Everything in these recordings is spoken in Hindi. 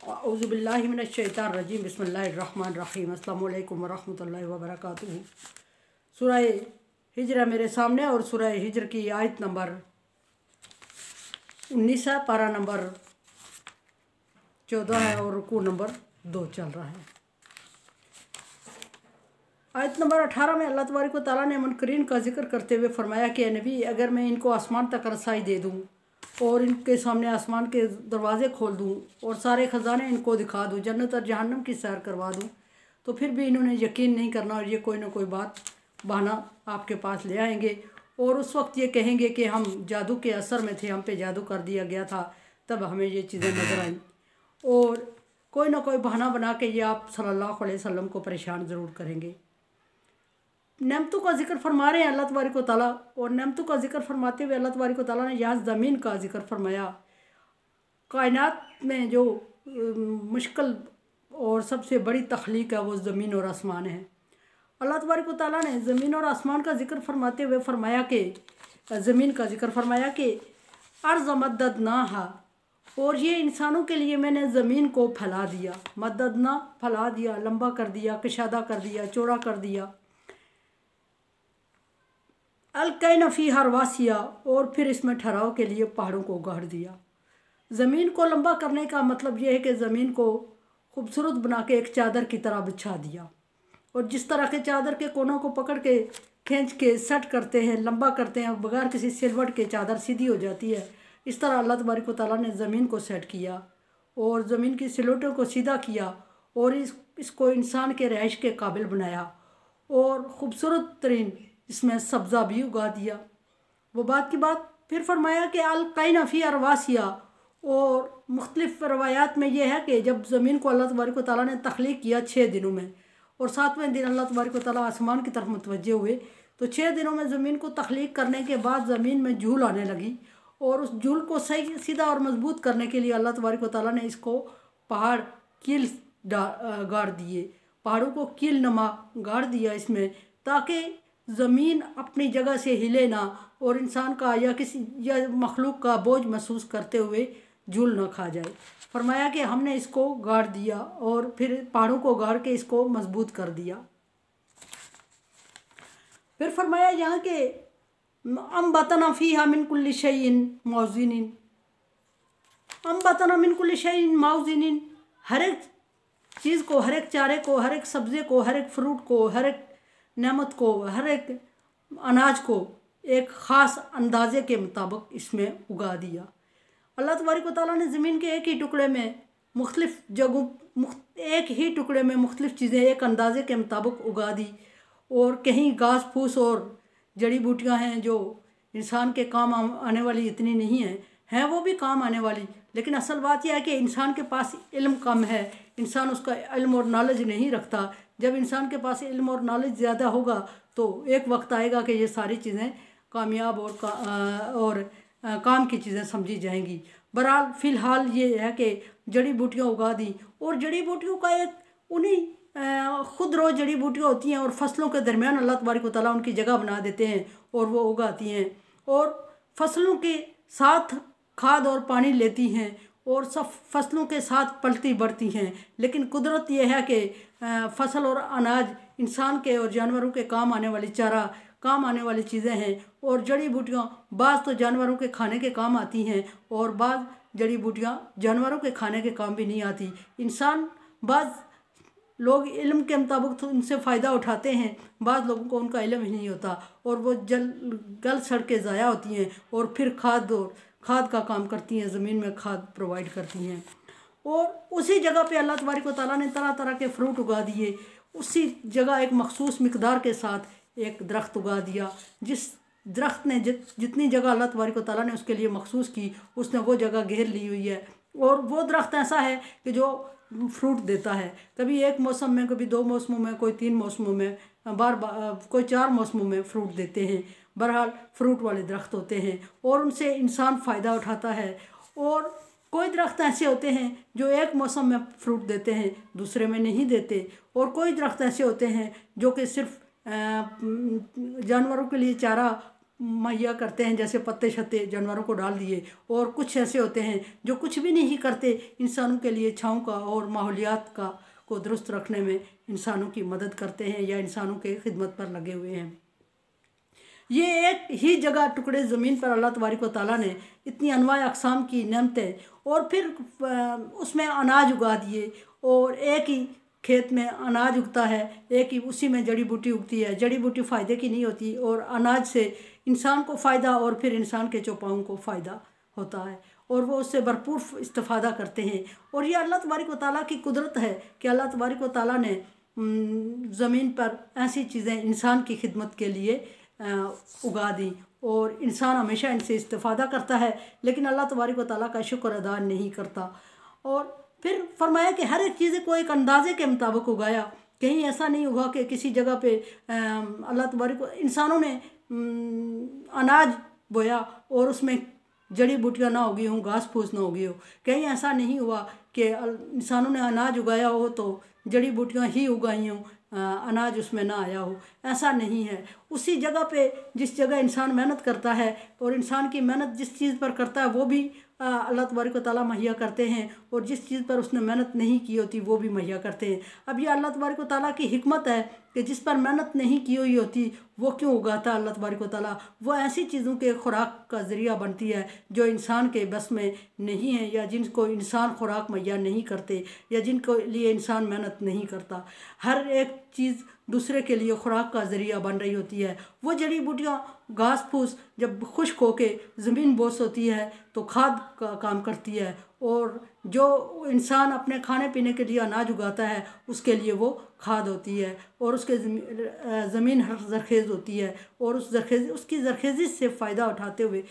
औज़ुबिल्लाहि मिनश्शैतानिर्रजीम बिस्मिल्लाहिर्रहमानिर्रहीम अस्सलामु अलैकुम वरहमतुल्लाहि वबरकातुहू। सूरह हिज्र मेरे सामने और सूरह हिज्र की आयत नंबर 19 है, पारा नंबर 14 है और रुकू नंबर 2 चल रहा है। आयत नंबर 18 में अल्लाह तबारक व तआला ने मुनकरीन का जिक्र करते हुए फरमाया कि नबी, अगर मैं इनको आसमान तक रसाई दे दूँ और इनके सामने आसमान के दरवाज़े खोल दूँ और सारे ख़जाने इनको दिखा दूँ, जन्नत और जहन्नम की सैर करवा दूँ, तो फिर भी इन्होंने यकीन नहीं करना और ये कोई ना कोई बात बहाना आपके पास ले आएंगे और उस वक्त ये कहेंगे कि हम जादू के असर में थे, हम पे जादू कर दिया गया था, तब हमें ये चीज़ें नज़र आईं। और कोई ना कोई बहाना बना के ये आप सल्लल्लाहु अलैहि वसल्लम को परेशान ज़रूर करेंगे। नेमतों का जिक्र फरमा रहे हैं अल्लाह तबारक व तआला, और नेमतों का जिक्र फरमाते हुए अल्लाह तबारक व तआला ने यहाँ ज़मीन का जिक्र फरमाया। कायनात में जो मुश्किल और सबसे बड़ी तख्लीक है वो ज़मीन और आसमान है। अल्लाह तबारक व तआला ने ज़मीन और आसमान का जिक्र फरमाते हुए फरमाया कि ज़मीन का जिक्र फरमाया कि अर्ज़ मद्ददनाहा, और ये इंसानों के लिए मैंने ज़मीन को फैला दिया। मद्ददना फैला दिया, लंबा कर दिया, कशादा कर दिया, चौड़ा कर दिया। अलकैना फ़ीहा रवासिया, और फिर इसमें ठहराव के लिए पहाड़ों को गाड़ दिया। ज़मीन को लंबा करने का मतलब यह है कि ज़मीन को खूबसूरत बना के एक चादर की तरह बिछा दिया, और जिस तरह के चादर के कोनों को पकड़ के खींच के सेट करते हैं, लंबा करते हैं, बगैर किसी सिलवट के चादर सीधी हो जाती है, इस तरह अल्लाह तबारक व तआला ने ज़मीन को सेट किया और ज़मीन की सिलवटों को सीधा किया और इसको इंसान के रहाइश के काबिल बनाया और ख़ूबसूरत तरीन इसमें सब्ज़ा भी उगा दिया। वो बात की बात फिर फरमाया कि अलकैना फ़ीहा रवासिया, और मुख्तलिफ़ रवायात में यह है कि जब ज़मीन को अल्लाह तबारक व तआला ने तख्लीक किया 6 दिनों में, और 7वें दिन अल्लाह तबारक व तआला आसमान की तरफ मुतवज्जे हुए, तो 6 दिनों में ज़मीन को तख्लीक करने के बाद ज़मीन में झूल आने लगी, और उस झूल को सही सीधा और मजबूत करने के लिए अल्लाह तबारक व तआला ने इसको पहाड़ कील गाड़ दिए, पहाड़ों को कील नमा गाड़ दिया इसमें, ताकि ज़मीन अपनी जगह से हिले ना और इंसान का या मखलूक का बोझ महसूस करते हुए झूल ना खा जाए। फरमाया कि हमने इसको गाड़ दिया और फिर पहाड़ों को गाड़ के इसको मजबूत कर दिया। फिर फरमाया यहाँ के अम्बतना फ़ीहा मिन कुल्लि शैइन मौज़िनिन, अम्बतना मिन कुल्लि शैइन मौज़िनिन, हर एक चीज़ को, हर एक चारे को, हर एक सब्ज़े को, हर एक फ्रूट को, हर एक नेमत को, हर एक अनाज को एक ख़ास अंदाज़े के मुताबिक इसमें उगा दिया। अल्लाह तबारक व तआला ने ज़मीन के एक ही टुकड़े में मुख्तलिफ़ जगहों एक ही टुकड़े में मुख्तलिफ़ चीज़ें एक अंदाज़े के मुताबिक उगा दी, और कहीं घास फूस और जड़ी बूटियाँ हैं जो इंसान के काम आने वाली इतनी नहीं हैं वो भी काम आने वाली, लेकिन असल बात यह है कि इंसान के पास इल्म कम है, इंसान उसका इल्म और नॉलेज नहीं रखता। जब इंसान के पास इल्म और नॉलेज ज़्यादा होगा तो एक वक्त आएगा कि ये सारी चीज़ें कामयाब और काम की चीज़ें समझी जाएंगी। बहरहाल फ़िलहाल ये है कि जड़ी बूटियाँ उगा दी, और जड़ी बूटियों का एक उन्हीं खुद रोज़ जड़ी बूटियाँ होती हैं और फसलों के दरमियान अल्लाह तबारक व तआला उनकी जगह बना देते हैं और वो उगाती हैं, और फसलों के साथ खाद और पानी लेती हैं और सब फसलों के साथ पलती बढ़ती हैं। लेकिन कुदरत यह है कि फसल और अनाज इंसान के और जानवरों के काम आने वाली चारा, काम आने वाली चीज़ें हैं, और जड़ी बूटियाँ बाज़ तो जानवरों के खाने के काम आती हैं और बाज़ जड़ी बूटियाँ जानवरों के खाने के काम भी नहीं आती। इंसान बाज़ लोग इल्म के मुताबिक तो उनसे फ़ायदा उठाते हैं, बाज़ लोगों को उनका इल्म ही नहीं होता और वो गल सड़ के ज़ाया होती हैं और फिर खाद का काम करती हैं, ज़मीन में खाद प्रोवाइड करती हैं। और उसी जगह पे अल्लाह तबारक व तआला ने तरह तरह के फ्रूट उगा दिए, उसी जगह एक मखसूस मिकदार के साथ एक दरख्त उगा दिया। जिस दरख्त ने जितनी जगह अल्लाह तबारक व तआला ने उसके लिए मखसूस की, उसने वो जगह घेर ली हुई है, और वो दरख्त ऐसा है कि जो फ्रूट देता है, कभी एक मौसम में, कभी 2 मौसमों में, कोई 3 मौसमों में, कोई 4 मौसमों में फ्रूट देते हैं। बहरहाल फ्रूट वाले दरख्त होते हैं और उनसे इंसान फ़ायदा उठाता है। और कोई दरख्त ऐसे होते हैं जो एक मौसम में फ्रूट देते हैं, दूसरे में नहीं देते, और कोई दरख्त ऐसे होते हैं जो कि सिर्फ जानवरों के लिए चारा मुहैया करते हैं, जैसे पत्ते शत्ते जानवरों को डाल दिए, और कुछ ऐसे होते हैं जो कुछ भी नहीं करते, इंसानों के लिए छाँव का और माहौलियात का को दुरुस्त रखने में इंसानों की मदद करते हैं या इंसानों के खिदमत पर लगे हुए हैं। ये एक ही जगह टुकड़े ज़मीन पर अल्लाह तबारक व तआला ने इतनी अनवाए अक़साम की नेमतें और फिर उसमें अनाज उगा दिए, और एक ही खेत में अनाज उगता है, एक ही उसी में जड़ी बूटी उगती है। जड़ी बूटी फ़ायदे की नहीं होती, और अनाज से इंसान को फ़ायदा और फिर इंसान के चौपाओं को फ़ायदा होता है, और वो उससे भरपूर इस्तिफ़ादा करते हैं। और ये अल्लाह तबारक व तआला की कुदरत है कि अल्लाह तबारक व तआला ने ज़मीन पर ऐसी चीज़ें इंसान की खिदमत के लिए उगा दी, और इंसान हमेशा इनसे इस्तिफ़ादा करता है, लेकिन अल्लाह तबारक व तआला का शुक्र अदा नहीं करता। और फिर फरमाया कि हर एक चीज़ को एक अंदाज़े के मुताबिक उगाया, कहीं ऐसा नहीं हुआ कि किसी जगह पे अल्लाह तबारक इंसानों ने अनाज बोया और उसमें जड़ी बूटियाँ ना उगी हों, घास फूस ना उगी हो। कहीं ऐसा नहीं हुआ कि इंसानों ने अनाज उगाया हो तो जड़ी बूटियाँ ही उगाई हों, अनाज उसमें ना आया हो, ऐसा नहीं है। उसी जगह पे जिस जगह इंसान मेहनत करता है, और इंसान की मेहनत जिस चीज़ पर करता है वो भी अल्लाह तबारक व तआला मुहैया करते हैं, और जिस चीज़ पर उसने मेहनत नहीं की होती वो भी मुहैया करते हैं। अब ये अल्लाह तबारक व तआला की हिकमत है कि जिस पर मेहनत नहीं की हुई होती वो क्यों उगाता है अल्लाह तबारक व तआला। वो ऐसी चीज़ों के खुराक का ज़रिया बनती है जो इंसान के बस में नहीं है, या जिनको इंसान खुराक मुहैया नहीं करते, या जिनको लिए इंसान मेहनत नहीं करता। हर एक चीज़ दूसरे के लिए खुराक का ज़रिया बन रही होती है। वो जड़ी बूटियाँ घास फूस जब खुश्क होके ज़मीन बोस होती है तो खाद का काम करती है, और जो इंसान अपने खाने पीने के लिए अनाज उगाता है उसके लिए वो खाद होती है, और उसके ज़मीन ज़रखेज़ होती है, और उसकी ज़रखेज़ी से फ़ायदा उठाते हुए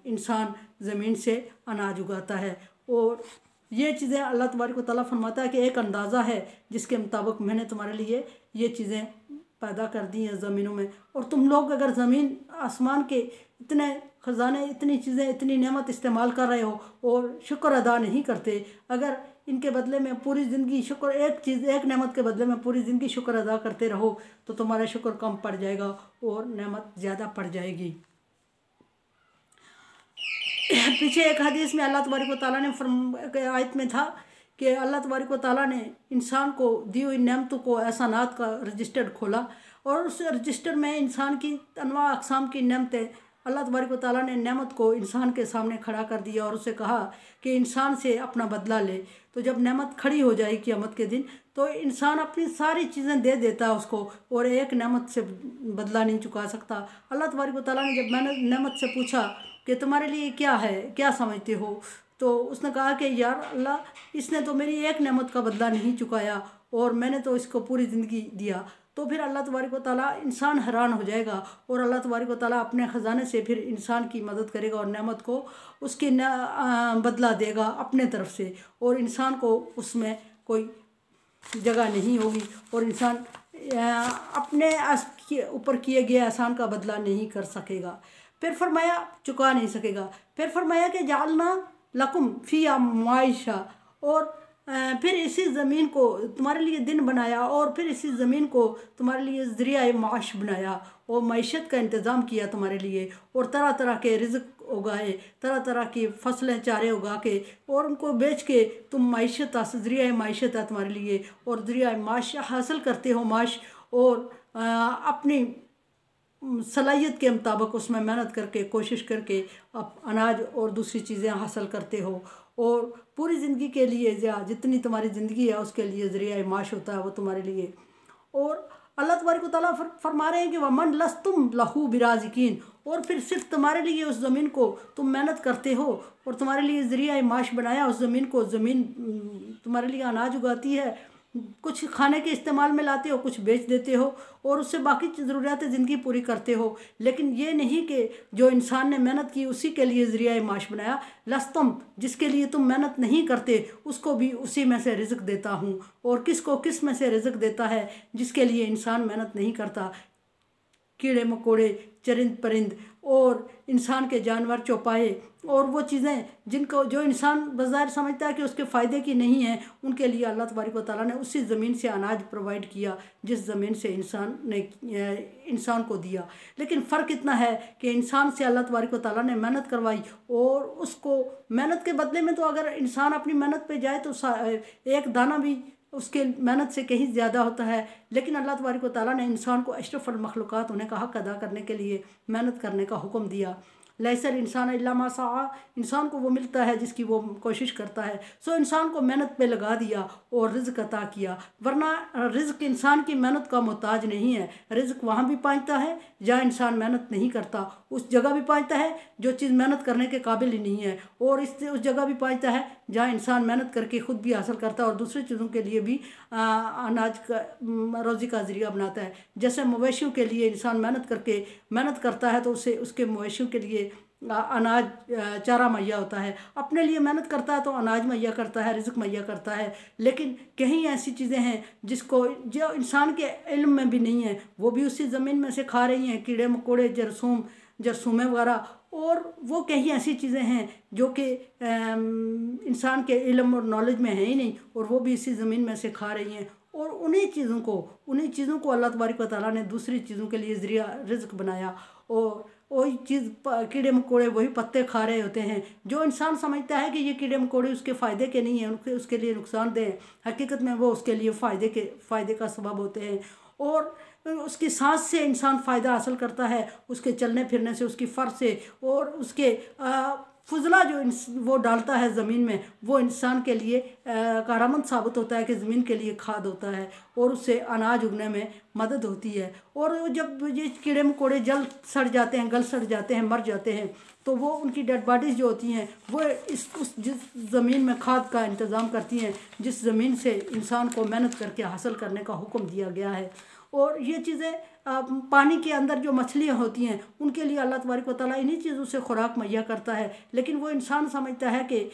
इंसान ज़मीन से अनाज उगाता है। और ये चीज़ें अल्लाह तबारक व तआला फरमाता है कि एक अंदाज़ा है जिसके मुताबिक मैंने तुम्हारे लिए ये चीज़ें पैदा कर दी हैं ज़मीनों में। और तुम लोग अगर ज़मीन आसमान के इतने ख़जाने, इतनी चीज़ें, इतनी नेमत इस्तेमाल कर रहे हो और शुक्र अदा नहीं करते, अगर इनके बदले में पूरी ज़िंदगी शुक्र, एक नेमत के बदले में पूरी ज़िंदगी शुक्र अदा करते रहो तो तुम्हारा शुक्र कम पड़ जाएगा और नेमत ज़्यादा पड़ जाएगी। पीछे एक हदीस में अल्लाह तबारक व तआला ने आयत में था कि अल्लाह तबारक व तआला ने इंसान को दी हुई नेमतों को, एहसानात का रजिस्टर खोला, और उस रजिस्टर में इंसान की अनवा अक़साम की नेमतें अल्लाह तबारक व तआला ने नेमत को इंसान के सामने खड़ा कर दिया, और उसे कहा कि इंसान से अपना बदला ले। तो जब नेमत खड़ी हो जाए क़यामत के दिन तो इंसान अपनी सारी चीज़ें दे देता है उसको, और एक नेमत से बदला नहीं चुका सकता। अल्लाह तबारक व तआला ने जब मैंने नेमत से पूछा कि तुम्हारे लिए क्या है, क्या समझते हो, तो उसने कहा कि यार अल्लाह, इसने तो मेरी एक नेमत का बदला नहीं चुकाया और मैंने तो इसको पूरी ज़िंदगी दिया। तो फिर अल्लाह तबारक व तआला, इंसान हैरान हो जाएगा, और अल्लाह तबारक व तआला अपने ख़जाने से फिर इंसान की मदद करेगा और नेमत को उसकी बदला देगा अपने तरफ से, और इंसान को उसमें कोई जगह नहीं होगी, और इंसान अपने ऊपर किए गए एहसान का बदला नहीं कर सकेगा। फिर फरमाया चुका नहीं सकेगा। फिर फरमाया कि जालना लकुम फ़ीहा माइशा, और फिर इसी ज़मीन को तुम्हारे लिए दिन बनाया, और फिर इसी ज़मीन को तुम्हारे लिए ज़रिया माश बनाया, और मईशत का इंतज़ाम किया तुम्हारे लिए, और तरह तरह के रिज़्क़ उगाए, तरह तरह की फसलें चारे उगा के, और उनको बेच के तुम मईशत, ज़रिया माइशत है तुम्हारे लिए, और ज़रिया माश हासिल करते हो, माश, और अपनी सलाहियत के मुताबिक उसमें मेहनत करके, कोशिश करके आप अनाज और दूसरी चीज़ें हासिल करते हो, और पूरी ज़िंदगी के लिए जितनी तुम्हारी ज़िंदगी है उसके लिए ज़रिया माश होता है वो तुम्हारे लिए। और अल्लाह तबारक व तआला फरमा रहे हैं कि वमन लस्तुम लहू बिराज़िकीन, और फिर सिर्फ तुम्हारे लिए उस ज़मीन को तुम मेहनत करते हो और तुम्हारे लिए ज़रिया माश बनाया उस ज़मीन को, ज़मीन तुम्हारे लिए अनाज उगाती है, कुछ खाने के इस्तेमाल में लाते हो, कुछ बेच देते हो, और उससे बाकी ज़रूरियात ज़िंदगी पूरी करते हो। लेकिन ये नहीं कि जो इंसान ने मेहनत की उसी के लिए ज़रिया माश बनाया, लस्तम, जिसके लिए तुम मेहनत नहीं करते उसको भी उसी में से रिज़्क़ देता हूँ। और किस में से रिज़्क़ देता है? जिसके लिए इंसान मेहनत नहीं करता। कीड़े मकोड़े, चरिंद परिंद और इंसान के जानवर, चौपाए और वो चीज़ें जिनको जो इंसान बज़ाहिर समझता है कि उसके फ़ायदे की नहीं है, उनके लिए अल्लाह तबारक व तआला ने उसी ज़मीन से अनाज प्रोवाइड किया जिस ज़मीन से इंसान को दिया। लेकिन फ़र्क इतना है कि इंसान से अल्लाह तबारक व तआला ने मेहनत करवाई और उसको मेहनत के बदले में तो अगर इंसान अपनी मेहनत पे जाए तो एक दाना भी उसके मेहनत से कहीं ज़्यादा होता है। लेकिन अल्लाह तबारक व तआला ने इंसान को अशरफुल मखलूक़ात होने का हक़ अदा करने के लिए मेहनत करने का हुक्म दिया। लैसल इंसान इल्ला मा सआ, इंसान को वो मिलता है जिसकी वो कोशिश करता है। सो इंसान को मेहनत पे लगा दिया और रिज़्क अता किया, वरना रिज़्क इंसान की मेहनत का मोहताज नहीं है। रिज़्क वहाँ भी पहुँचता है जहाँ इंसान मेहनत नहीं करता, उस जगह भी पहुँचता है जो चीज़ मेहनत करने के काबिल ही नहीं है, और उस जगह भी पहुँचता है जहाँ इंसान मेहनत करके ख़ुद भी हासिल करता है और दूसरी चीज़ों के लिए भी अनाज का रोज़ी का ज़रिया बनाता है। जैसे मवेशियों के लिए इंसान मेहनत करता है तो उससे उसके मवेशियों के लिए अनाज चारा मुहैया होता है, अपने लिए मेहनत करता है तो अनाज मुहैया करता है, रिज़्क मुहैया करता है। लेकिन कहीं ऐसी चीज़ें हैं जिसको जो इंसान के इल्म में भी नहीं है, वो भी उसी ज़मीन में से खा रही हैं, कीड़े मकोड़े, जरसूमे वगैरह, और वो कहीं ऐसी चीज़ें हैं जो कि इंसान के इल्म और नॉलेज में है ही नहीं, और वो भी इसी ज़मीन में से खा रही हैं। और उन्हीं चीज़ों को अल्लाह तबारक व तआला ने दूसरी चीज़ों के लिए ज़रिया रिज़्क बनाया। और वही चीज़ कीड़े मकोड़े वही पत्ते खा रहे होते हैं जो इंसान समझता है कि ये कीड़े मकोड़े उसके फ़ायदे के नहीं हैं, उसके लिए नुकसानदेह हैं। हकीकत में वो उसके लिए फ़ायदे का सबब होते हैं। और उसकी सांस से इंसान फ़ायदा हासिल करता है, उसके चलने फिरने से, उसकी फ़र से, और उसके फजला जो वो डालता है ज़मीन में, वो इंसान के लिए कारआमद साबित होता है कि ज़मीन के लिए खाद होता है और उससे अनाज उगने में मदद होती है। और जब ये कीड़े मकोड़े गल सड़ जाते हैं, मर जाते हैं, तो वो उनकी डेड बॉडीज़ जो होती हैं वो जिस ज़मीन में खाद का इंतज़ाम करती हैं, जिस ज़मीन से इंसान को मेहनत करके हासिल करने का हुक्म दिया गया है। और ये चीज़ें पानी के अंदर जो मछलियाँ होती हैं उनके लिए अल्लाह तबारक व तआला इन्हीं चीज़ों से खुराक मुहैया करता है। लेकिन वो इंसान समझता है कि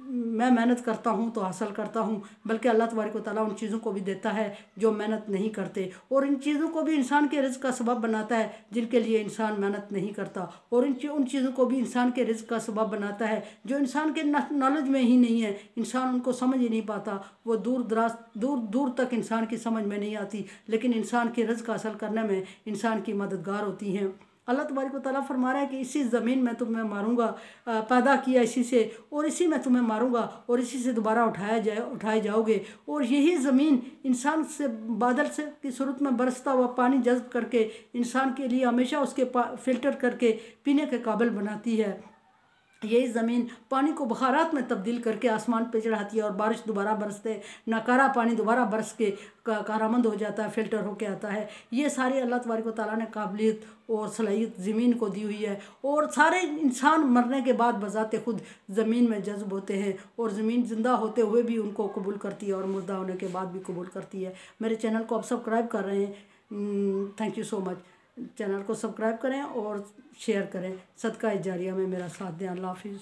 मैं मेहनत करता हूँ तो हासिल करता हूँ, बल्कि अल्लाह तबारक व तआला उन चीज़ों को भी देता है जो मेहनत नहीं करते, और इन चीज़ों को भी इंसान के रिज़्क का सबब बनाता है जिनके लिए इंसान मेहनत नहीं करता, और उन चीज़ों को भी इंसान के रिज़्क का सबब बनाता है जो इंसान के नॉलेज में ही नहीं है, इंसान उनको समझ ही नहीं पाता, वो दूर तक इंसान की समझ में नहीं आती, लेकिन इंसान के रिज़्क हासिल करने में इंसान की मददगार होती हैं। अल्लाह तबारक व तआला फरमा रहा है कि इसी ज़मीन में तुम्हें मारूंगा, पैदा किया इसी से, और इसी में तुम्हें मारूंगा, और इसी से दोबारा उठाए जाओगे। और यही ज़मीन इंसान से बादल से की सूरत में बरसता हुआ पानी जज़्ब करके इंसान के लिए हमेशा उसके फ़िल्टर करके पीने के काबिल बनाती है। यही ज़मीन पानी को बखारात में तब्दील करके आसमान पे चढ़ाती है और बारिश दोबारा बरसते, नकारा पानी दोबारा बरस के कारामंद हो जाता है, फ़िल्टर होके आता है। ये सारी अल्लाह तबारक व तआला ने काबिलियत और सलाहियत ज़मीन को दी हुई है, और सारे इंसान मरने के बाद बज़ाते खुद ज़मीन में जज़्ब होते हैं, और ज़मीन ज़िंदा होते हुए भी उनको कबूल करती है और मुर्दा होने के बाद भी कबूल करती है। मेरे चैनल को आप सब्सक्राइब कर रहे हैं, thank you so much. Channel को सब्सक्राइब करें और शेयर करें, सदका जारिया में मेरा साथ दें। अल्लाह हाफिज़।